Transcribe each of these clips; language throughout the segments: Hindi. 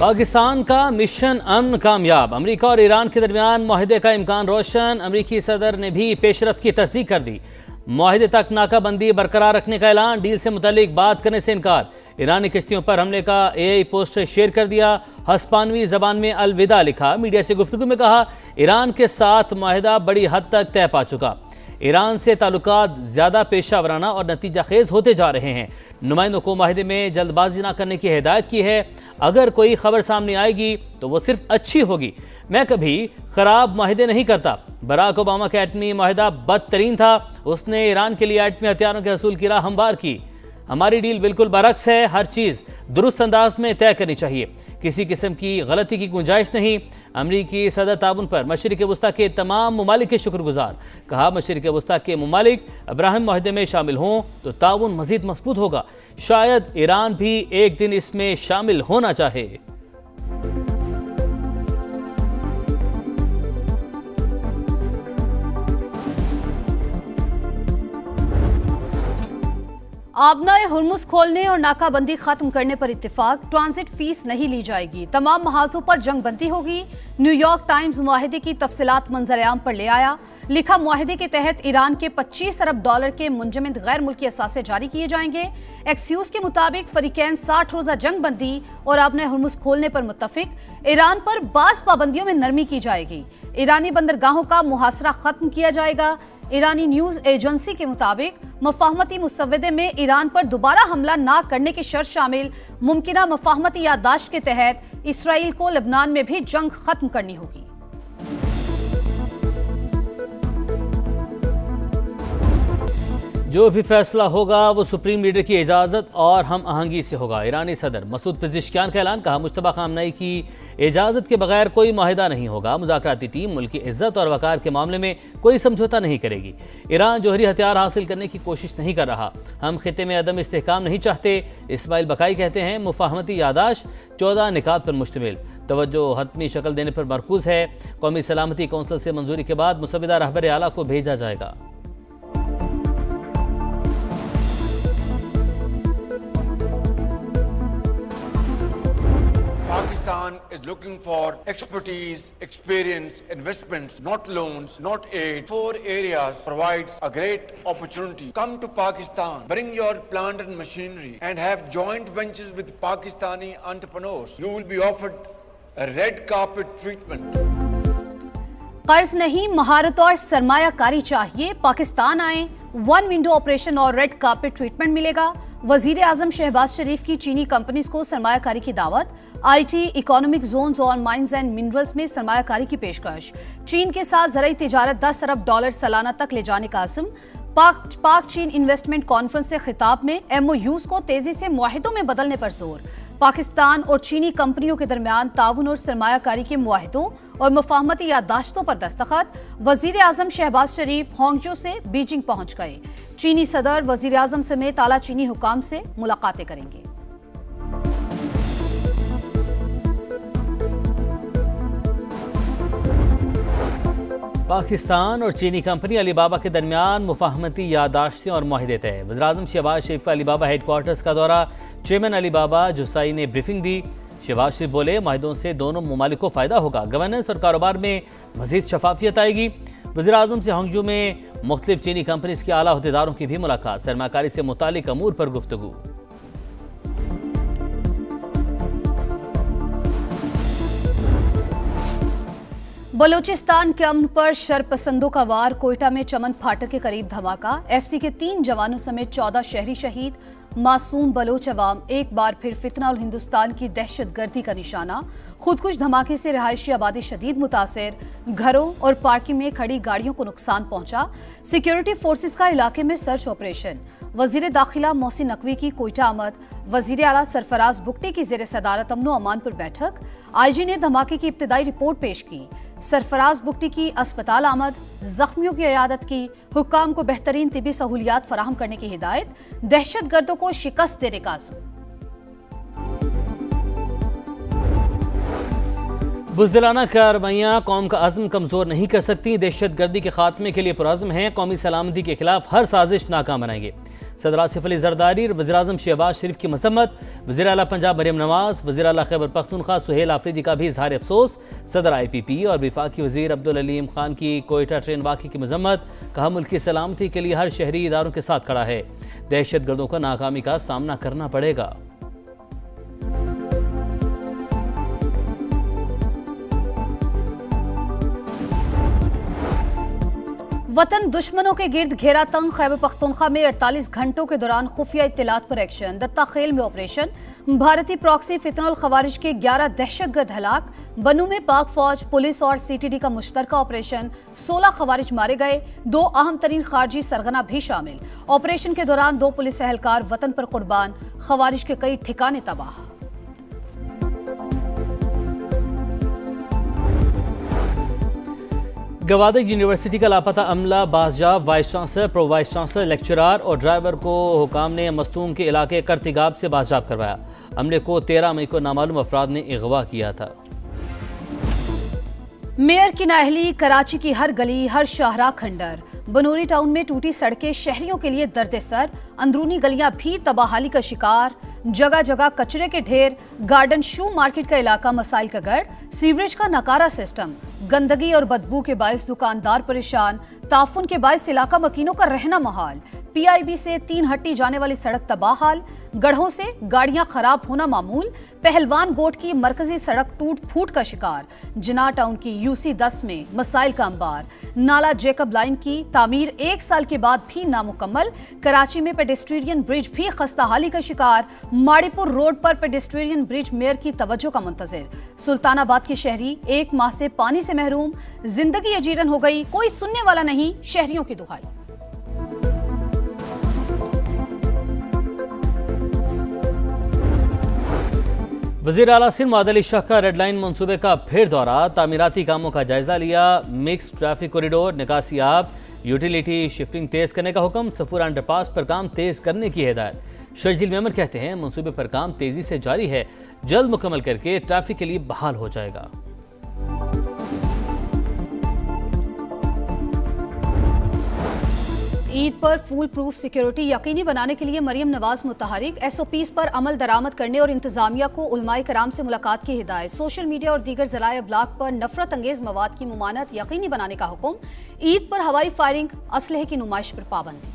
पाकिस्तान का मिशन अमन कामयाब। अमेरिका और ईरान के दरमियान मुआहदे का इम्कान रोशन। अमेरिकी सदर ने भी पेशरफ्त की तस्दीक कर दी। मुआहदे तक नाकाबंदी बरकरार रखने का ऐलान। डील से मुतालिक बात करने से इनकार। ईरानी किश्तियों पर हमले का एआई पोस्टर शेयर कर दिया। हस्पानवी जबान में अलविदा लिखा। मीडिया से गुफ्तगू में कहा ईरान के साथ मुआहदा बड़ी हद तक तय पा चुका। ईरान से ताल्लुकात ज़्यादा पेशा वराना और नतीजा खेज होते जा रहे हैं। नुमाइंदों को मुआहदे में जल्दबाजी न करने की हिदायत की है। अगर कोई खबर सामने आएगी तो वो सिर्फ अच्छी होगी। मैं कभी खराब मुआहदे नहीं करता। बराक ओबामा का एटमी मुआहदा बदतरीन था। उसने ईरान के लिए एटमी हथियारों के हसूल की राह हमवार की। हमारी डील बिल्कुल बरक्स है। हर चीज़ दुरुस्त अंदाज में तय करनी चाहिए। किसी किस्म की गलती की गुंजाइश नहीं। अमरीकी सदर ताउन पर मशरिक़ वस्ता के तमाम ममालिक के शुक्रगुजार। कहा मशरिक़ वस्ता के ममालिक अब्राहम मुआहदे में शामिल हों तो ताउन मज़ीद मजबूत होगा। शायद ईरान भी एक दिन इसमें शामिल होना चाहे। आबनाए हुर्मुज़ खोलने और नाकाबंदी खत्म करने पर इत्तेफाक। ट्रांजिट फीस नहीं ली जाएगी। तमाम महाजों पर जंगबंदी होगी। न्यूयॉर्क टाइम्स मुआहदे की तफसीलात मंजर-ए-आम पर ले आया। लिखा मुआहदे के तहत ईरान के 25 अरब डॉलर के मुंजमद गैर मुल्की असासे जारी किए जाएंगे। एक्सयूज के मुताबिक फरीकैन 60 रोजा जंगबंदी और आबनाए हुर्मुज़ खोलने पर मुत्तफिक। ईरान पर बास पाबंदियों में नरमी की जाएगी। ईरानी बंदरगाहों का मुहासरा खत्म किया जाएगा। ईरानी न्यूज एजेंसी के मुताबिक मफाहमती मुसव्वदे में ईरान पर दोबारा हमला न करने की शर्त शामिल। मुमकिना मफाहमती याददाश्त के तहत इसराइल को लेबनान में भी जंग खत्म करनी होगी। जो भी फैसला होगा वो सुप्रीम लीडर की इजाज़त और हम आहंगी से होगा। ईरानी सदर मसूद पेज़ेश्कियान का ऐलान। कहा मुश्तबा खामनई की इजाज़त के बगैर कोई मुआहदा नहीं होगा। मुज़ाकराती टीम मुल्क की इज्जत और वक़ार के मामले में कोई समझौता नहीं करेगी। ईरान जोहरी हथियार हासिल करने की कोशिश नहीं कर रहा। हम खिते में अदम इस्तेहकाम नहीं चाहते। इस्माइल बकाई कहते हैं मुफाहमती यादाश्त 14 निकात पर मुश्तमिल। तवज्जो हतमी शक्ल देने पर मरकूज़ है। कौमी सलामती कौंसिल से मंजूरी के बाद मुसव्विदा रहबर आला को भेजा जाएगा। Pakistan is looking for expertise, experience, investments, not loans, not aid. 4 areas provides a great opportunity. Come to Pakistan, bring your plant and machinery and have joint ventures with Pakistani entrepreneurs. You will be offered a red carpet treatment. कर्ज नहीं, महारत और सरमायाकारी चाहिए। पाकिस्तान आए, वन विंडो ऑपरेशन और रेड कार्पेट ट्रीटमेंट मिलेगा। वजीर आजम शहबाज शरीफ की चीनी कंपनीज को सरमायाकारी की दावत। आईटी, इकोनॉमिक जोन्स और माइंस एंड मिनरल्स में सरमायाकारी की पेशकश। चीन के साथ ज़राई तिजारत 10 अरब डॉलर सालाना तक ले जाने का अज़्म। पाक चीन इन्वेस्टमेंट कॉन्फ्रेंस से खिताब में एमओयूज को तेजी से मुआहिदों में बदलने पर जोर। पाकिस्तान और चीनी कंपनियों के दरमियान ताउन और सरमायाकारी के मुआहिदों और मुफाहमती याददाश्तों पर दस्तखत। वजीर आजम शहबाज शरीफ होंगजो से बीजिंग पहुंच गए। चीनी सदर वजीर आजम समेत आला चीनी हुकाम से मुलाकातें करेंगे। पाकिस्तान और चीनी कंपनी अलीबाबा के दरमियान मुफाहमती यादाश्तें और मुआहदे तय। वज़ीर-ए-आज़म शहबाज शरीफ का अलीबाबा हेडक्वार्टर्स का दौरा। चेयरमैन अलीबाबा जुसाई ने ब्रीफिंग दी। शहबाज शरीफ बोले मुआहदों से दोनों ममालिक को फ़ायदा होगा। गवर्नेंस और कारोबार में मज़ीद शफाफियत आएगी। वज़ीर-ए-आज़म से होंगजो में मुख्तलिफ चीनी कंपनीज के आला अहदेदारों की भी मुलाकात। सरमाकारी से मुतालिक अमूर पर गुफ्तगू। बलूचिस्तान के अमन पर शरपसंदों का वार। कोयटा में चमन फाटक के करीब धमाका। एफसी के 3 जवानों समेत 14 शहरी शहीद। मासूम बलोच अवाम एक बार फिर फितना और हिंदुस्तान की दहशतगर्दी का निशाना। खुदकुश धमाके से रिहायशी आबादी शदीद मुतासिर। घरों और पार्किंग में खड़ी गाड़ियों को नुकसान पहुंचा। सिक्योरिटी फोर्सेस का इलाके में सर्च ऑपरेशन। वजीर दाखिला मोहसिन नकवी की कोयटा आमद। वजीर आला सरफराज बुगटी की जेर सदारत अमनो अमान पर बैठक। आईजी ने धमाके की इब्तदाई रिपोर्ट पेश की। सरफराज बुगटी की अस्पताल आमद। जख्मियों की इयादत की। हुक्काम को बेहतरीन तिबी सहूलियात फराहम करने की हिदायत। दहशतगर्दों को शिकस्त देने का अज़्म। बुज़दिलाना कार्रवाइयाँ कौम का अज़्म कमज़ोर नहीं कर सकती। दहशतगर्दी के खात्मे के लिए पुरअज़्म हैं। कौमी सलामती के खिलाफ हर साजिश नाकाम बनाएंगे। सदर आसिफ अली जरदारी और वज़ीर आज़म शहबाज शरीफ की मसम्मत। वज़ीर आला पंजाब मरियम नवाज, वज़ीर आला खैबर पख्तूनख्वा सुहेल आफरीदी का भी इजहार अफसोस। सदर IPP और वफाकी वज़ीर अब्दुल अलीम खान की कोयटा ट्रेन वाक़े की मजम्मत। कहा मुल्क की सलामती के लिए हर शहरी इदारों के साथ खड़ा है, दहशत गर्दों को नाकामी का सामना करना पड़ेगा। वतन दुश्मनों के गिर्द घेरा तंग। खैबर पख्तूनख्वा में 48 घंटों के दौरान खुफिया इत्तलात पर एक्शन। दत्ता खेल में ऑपरेशन। भारतीय प्रॉक्सी फितनुल खवारिज के 11 दहशतगर्द हलाक। बनू में पाक फौज, पुलिस और CTD का मुश्तरका ऑपरेशन। 16 खवारिज मारे गए, 2 अहम तरीन खारजी सरगना भी शामिल। ऑपरेशन के दौरान 2 पुलिस एहलकार वतन पर कुर्बान। खवारिज के कई ठिकाने तबाह। गवादर यूनिवर्सिटी का लापता अमला बाज़याब। Vice chancellor, pro vice chancellor, lecturer और ड्राइवर को हुकाम ने मस्तूम के इलाके करतिगाब से बाज़याब करवाया। अमले को 13 मई को नामालूम अफराद ने अगवा किया था। मेयर की नाअहली। कराची की हर गली, हर शाहराह खंडर। बनूरी टाउन में टूटी सड़कें शहरियों के लिए दर्द-ए-सर। अंदरूनी गलियां भी तबाहाली का शिकार। जगह जगह कचरे के ढेर। गार्डन शू मार्केट का इलाका मसाइल का गढ़। सीवरेज का नकारा सिस्टम। गंदगी और बदबू के बायस दुकानदार परेशान। ताफुन के बायस इलाका मकीनों का रहना महाल। PIB से 3 हट्टी जाने वाली सड़क तबाह हाल। गढ़ों से गाड़ियां खराब होना मामूल। पहलवान गोट की मरकजी सड़क टूट फूट का शिकार। जिना टाउन की UC 10 में मसाइल का अंबार। नाला जेकब लाइन की तामीर 1 साल के बाद भी नामुकम्मल। कराची में पेडेस्ट्रियन ब्रिज भी खस्ताहाली का शिकार। माड़ीपुर रोड पर पेडेस्ट्रियन ब्रिज मेयर की तवज्जो का मुंतजिर। सुल्तानाबाद के शहरी 1 माह से पानी से महरूम। जिंदगी अजीरन हो गई, कोई सुनने वाला नहीं, शहरियों की दुहाई। वज़ीर आला सिंध मुआद अली शाह का रेड लाइन मनसूबे का फिर दौरा। तामीराती कामों का जायजा लिया। मिक्स ट्रैफिक कॉरिडोर, निकासी आब, यूटिलिटी शिफ्टिंग तेज करने का हुक्म। सफूरा अंडरपास पर काम तेज करने की हिदायत। शर्जील मेमन कहते हैं मनसूबे पर काम तेजी से जारी है, जल्द मुकम्मल करके ट्रैफिक के लिए बहाल हो जाएगा। ईद पर फूल प्रूफ सिक्योरिटी यकीनी बनाने के लिए मरियम नवाज मुतहरिक। SOPs पर अमल दरामद करने और इंतजामिया को उलमाए कराम से मुलाकात की हिदायत। सोशल मीडिया और दीगर ज़राए अब्लाग पर नफरत अंगेज मवाद की मुमानत यकीनी बनाने का हुक्म। ईद पर हवाई फायरिंग, असलहे की नुमाइश पर पाबंदी।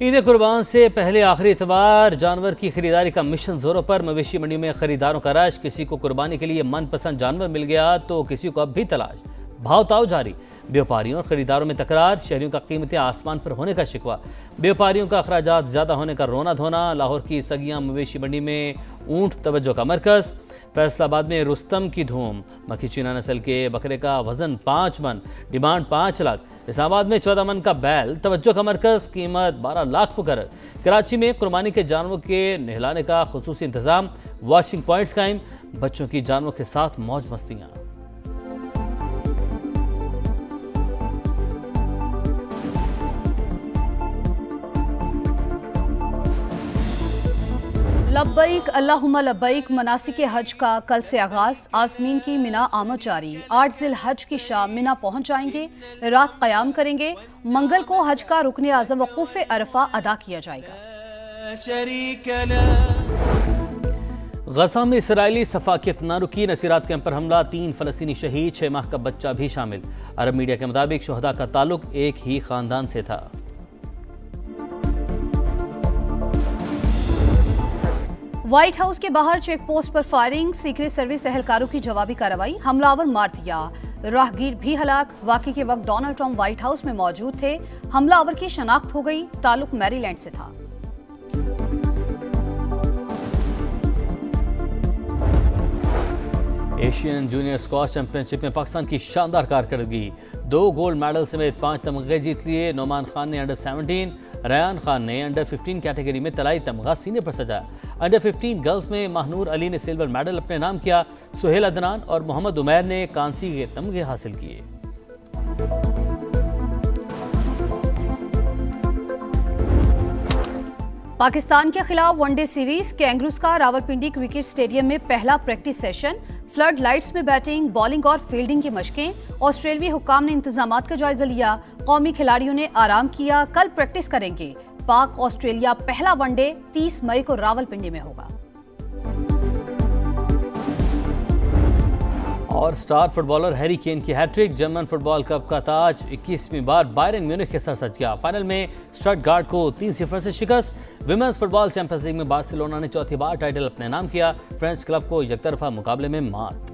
ईद कुर्बान से पहले आखिरी इतवार जानवर की खरीदारी का मिशन जोरों पर। मवेशी मंडी में खरीदारों का रश। किसी को कुर्बानी के लिए मनपसंद जानवर मिल गया तो किसी को अब भी तलाश। भाव ताव जारी। व्यापारियों और खरीदारों में तकरार। शहरियों का कीमतें आसमान पर होने का शिकवा। व्यापारियों का अखराजात ज़्यादा होने का रोना धोना। लाहौर की सगियां मवेशी मंडी में ऊंट तवज्जो का मरकज़। फैसलाबाद में रुस्तम की धूम। मक्खी चीना नस्ल के बकरे का वजन 5 मन, डिमांड 5 लाख। इस्लामाबाद में 14 मन का बैल तवज्जो का मरकज़, कीमत 12 लाख मुकर्रर। कराची में कुर्बानी के जानवरों के नहलाने का खुसूसी इंतज़ाम। वॉशिंग पॉइंट्स कायम। बच्चों की जानवरों के साथ मौज मस्तियाँ। लब्बैक अल्लाहुम्मा लब्बैक। मनासिक हज का कल से आगाज। आज़मीन की मिना आमद जारी। 8 ज़िल हज की शाम मिना पहुंच जाएंगे, रात क़याम करेंगे। मंगल को हज का रुकने आज़म वक़ूफ़ अरफा अदा किया जाएगा। गज़ा में इसराइली सफाकियत न रुकी। नसीरात कैंप पर हमला, 3 फ़लस्तीनी शहीद, 6 माह का बच्चा भी शामिल। अरब मीडिया के मुताबिक शोहदा का ताल्लुक एक ही ख़ानदान से था। व्हाइट हाउस के बाहर चेक पोस्ट पर फायरिंग। सीक्रेट सर्विस एहलकारों की जवाबी कार्रवाई। हमलावर मार दिया, राहगीर भी हलाक। वाक़े के वक्त डोनाल्ड ट्रंप व्हाइट हाउस में मौजूद थे। हमलावर की शनाख्त हो गई, ताल्लुक मैरीलैंड से था। एशियन जूनियर स्क्वॉश चैंपियनशिप में पाकिस्तान की शानदार कारकर्दगी। 2 गोल्ड मेडल समेत 5 तमगे जीत लिए। नोमान खान ने अंडर 17, रयान खान ने अंडर 15 कैटेगरी में तलाई तमगा सीने पर सजाया। अंडर 15 गर्ल्स में महनूर अली ने सिल्वर मेडल अपने नाम किया। सुहेल अदनान और मोहम्मद उमैर ने कांसी के तमगे हासिल किए। पाकिस्तान के खिलाफ वनडे सीरीज। कैंगरूज का रावलपिंडी क्रिकेट स्टेडियम में पहला प्रैक्टिस सेशन। फ्लड लाइट्स में बैटिंग, बॉलिंग और फील्डिंग की मशकें। ऑस्ट्रेलियाई हुक्काम ने इंतजामात का जायजा लिया। कौमी खिलाड़ियों ने आराम किया, कल प्रैक्टिस करेंगे। पाक ऑस्ट्रेलिया पहला वनडे 30 मई को रावलपिंडी में होगा। और स्टार फुटबॉलर हैरी केन की हैट्रिक, जर्मन फुटबॉल कप का ताज 21वीं बार बायरन म्यूनिख के सर सज गया। फाइनल में स्टटगार्ट को 3-0 से शिकस्त। विमेंस फुटबॉल चैंपियंस लीग में बार्सिलोना ने चौथी बार टाइटल अपने नाम किया। फ्रेंच क्लब को एकतरफा मुकाबले में मात।